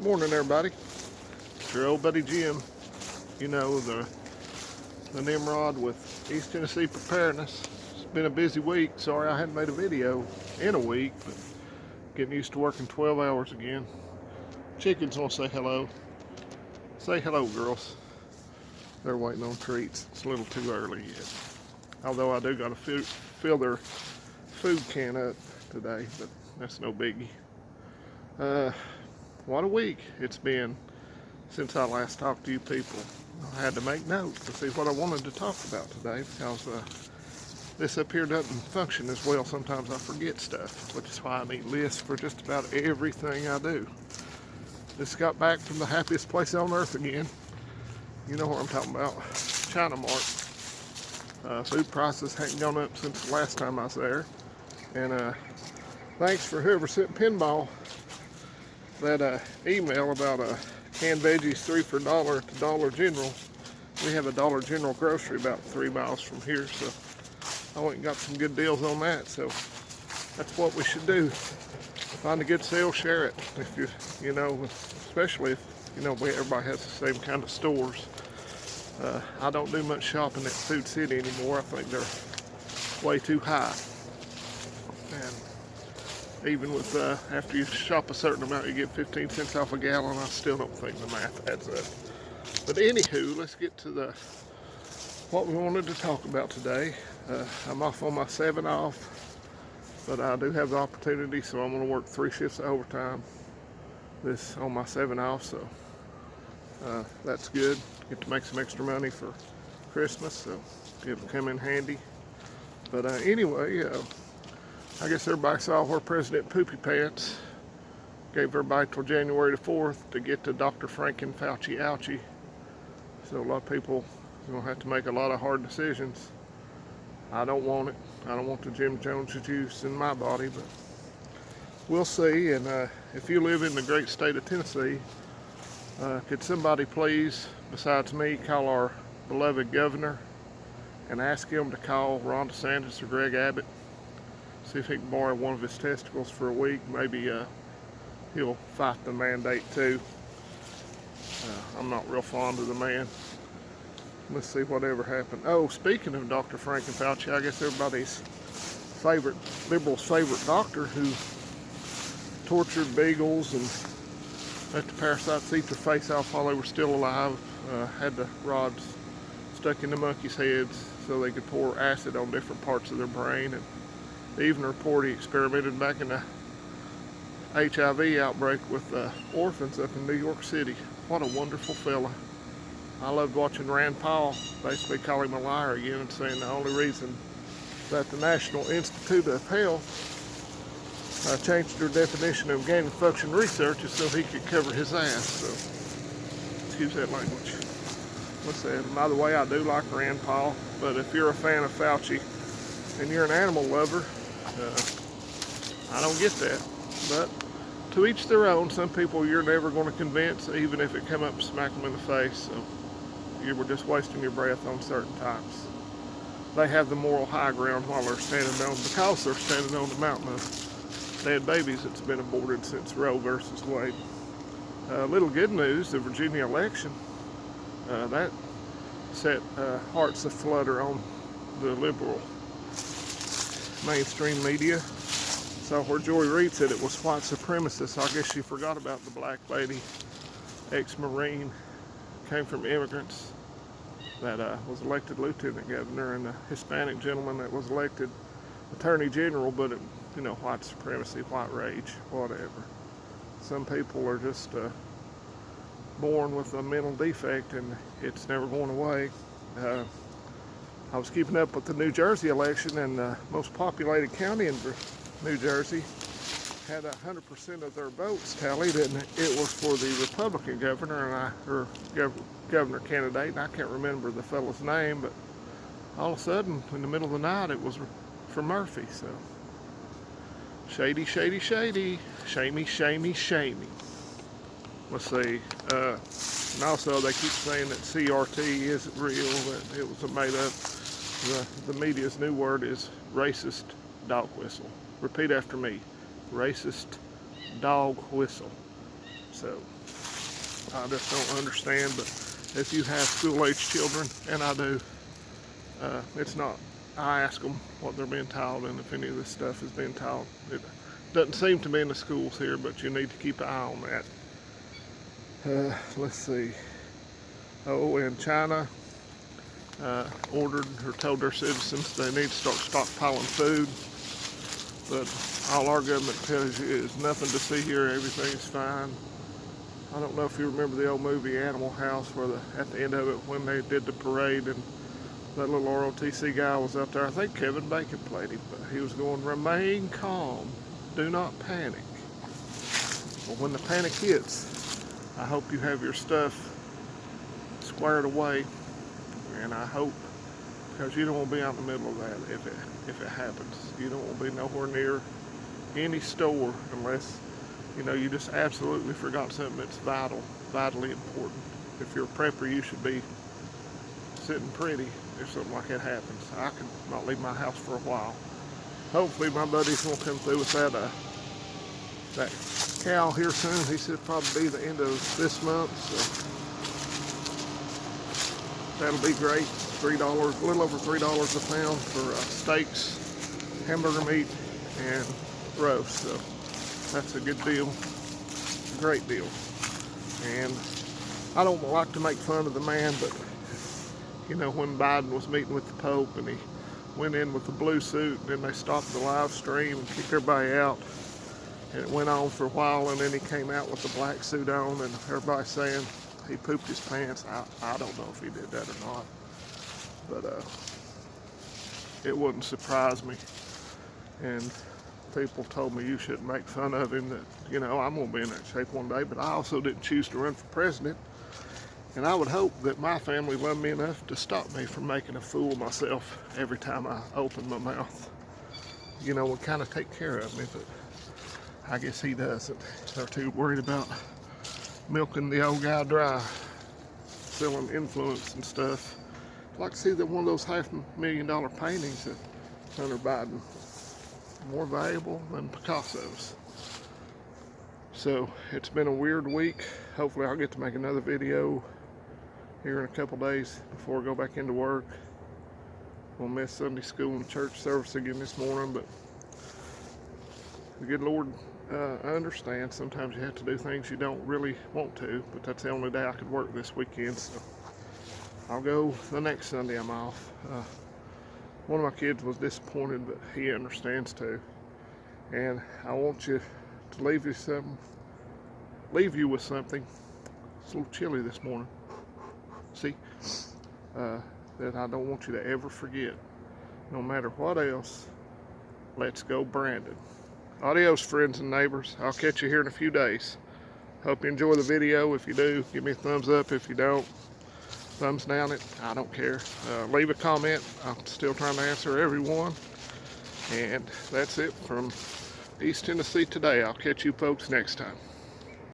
Morning, everybody. It's your old buddy Jim. You know, the Nimrod with East Tennessee Preparedness. It's been a busy week. Sorry I hadn't made a video in a week, but getting used to working 12 hours again. Chickens want to say hello. Say hello, girls. They're waiting on treats. It's a little too early yet. Although I do got to fill their food can up today, but that's no biggie. What a week it's been since I last talked to you people. I had to make notes to see what I wanted to talk about today because this up here doesn't function as well. Sometimes I forget stuff, which is why I need lists for just about everything I do. Just got back from the happiest place on earth again. You know what I'm talking about. China Mart. Food prices hadn't gone up since the last time I was there. And thanks for whoever sent Pinball that email about canned veggies 3 for $1 to Dollar General. We have a Dollar General grocery about 3 miles from here, so I went and got some good deals on that. So that's what we should do. Find a good sale, share it. If you know, especially if everybody has the same kind of stores. I don't do much shopping at Food City anymore. I think they're way too high. And even with after you shop a certain amount, you get 15 cents off a gallon. I still don't think the math adds up. But anywho, let's get to what we wanted to talk about today. I'm off on my 7 off, but I do have the opportunity, so I'm going to work 3 shifts of overtime this on my 7 off. So that's good. Get to make some extra money for Christmas, so it'll come in handy. But anyway. I guess everybody saw where President Poopy Pants gave everybody till January the 4th to get to Dr. Franken Fauci ouchie. So a lot of people are going to have to make a lot of hard decisions. I don't want it. I don't want the Jim Jones juice in my body, but we'll see. And if you live in the great state of Tennessee, could somebody please, besides me, call our beloved governor and ask him to call Ron DeSantis or Greg Abbott? See if he can borrow one of his testicles for a week. Maybe he'll fight the mandate too. I'm not real fond of the man. Let's see whatever happened. Oh, speaking of Dr. Franken Fauci, I guess everybody's liberal's favorite doctor who tortured beagles and let the parasites eat their face off while they were still alive, had the rods stuck in the monkeys' heads so they could pour acid on different parts of their brain. And they even report he experimented back in the HIV outbreak with orphans up in New York City. What a wonderful fella. I loved watching Rand Paul basically call him a liar again and saying the only reason that the National Institute of Health changed their definition of gain of function research is so he could cover his ass. So, excuse that language. What's that? By the way, I do like Rand Paul, but if you're a fan of Fauci and you're an animal lover, I don't get that. But to each their own. Some people you're never going to convince, even if it come up and smack them in the face. So you were just wasting your breath on certain times. They have the moral high ground while they're because they're standing on the mountain of dead babies that's been aborted since Roe versus Wade. Little good news, the Virginia election, that set hearts aflutter on the liberal mainstream media. So where Joy Reid said it was white supremacists, I guess she forgot about the black lady, ex-Marine, came from immigrants, that was elected lieutenant governor, and the Hispanic gentleman that was elected attorney general. But white supremacy, white rage, whatever. Some people are just born with a mental defect and it's never going away. I was keeping up with the New Jersey election, and the most populated county in New Jersey had 100% of their votes tallied, and it was for the Republican governor governor candidate, and I can't remember the fellow's name, but all of a sudden, in the middle of the night, it was for Murphy. So shady, shady, shady, shamey, shamey, shamey. Let's see. And also, they keep saying that CRT isn't real, that it was made up. The media's new word is racist dog whistle. Repeat after me. Racist dog whistle. So I just don't understand, but if you have school-age children, and I do, it's not, I ask them what they're being taught and if any of this stuff is being taught. It doesn't seem to be in the schools here, but you need to keep an eye on that. Let's see. Oh, and China ordered or told their citizens they need to start stockpiling food. But all our government tells you is nothing to see here, everything's fine. I don't know if you remember the old movie Animal House, where at the end of it, when they did the parade and that little ROTC guy was out there, I think Kevin Bacon played him, but he was going, remain calm, do not panic. Well, when the panic hits, I hope you have your stuff squared away, and I hope, because you don't want to be out in the middle of that if it happens. You don't want to be nowhere near any store unless, you know, you just absolutely forgot something that's vitally important. If you're a prepper, you should be sitting pretty if something like that happens. I can not leave my house for a while. Hopefully my buddies won't come through with that cow here soon. He said probably be the end of this month, so that'll be great. $3, a little over $3 a pound for steaks, hamburger meat, and roast. So that's a good deal, a great deal. And I don't like to make fun of the man, but you know, when Biden was meeting with the Pope and he went in with the blue suit, and then they stopped the live stream and kicked everybody out, and it went on for a while, and then he came out with the black suit on, and everybody's saying he pooped his pants. I don't know if he did that or not, but it wouldn't surprise me. And people told me you shouldn't make fun of him, that, you know, I'm going to be in that shape one day, but I also didn't choose to run for president. And I would hope that my family loved me enough to stop me from making a fool of myself every time I open my mouth. You know, would kind of take care of me, but I guess he doesn't. They're too worried about milking the old guy dry, selling influence and stuff. I'd like to see that one of those $500,000 paintings that Hunter Biden, more valuable than Picasso's. So it's been a weird week. Hopefully I'll get to make another video here in a couple days before I go back into work. We'll miss Sunday school and church service again this morning, but the good Lord, I understand sometimes you have to do things you don't really want to, but that's the only day I could work this weekend, so I'll go the next Sunday I'm off. One of my kids was disappointed, but he understands too. And I want you to leave you with something. It's a little chilly this morning. See, that I don't want you to ever forget. No matter what else, let's go Brandon. Adios, friends and neighbors. I'll catch you here in a few days. Hope you enjoy the video. If you do, give me a thumbs up. If you don't, thumbs down it. I don't care. Leave a comment. I'm still trying to answer everyone. And that's it from East Tennessee today. I'll catch you folks next time.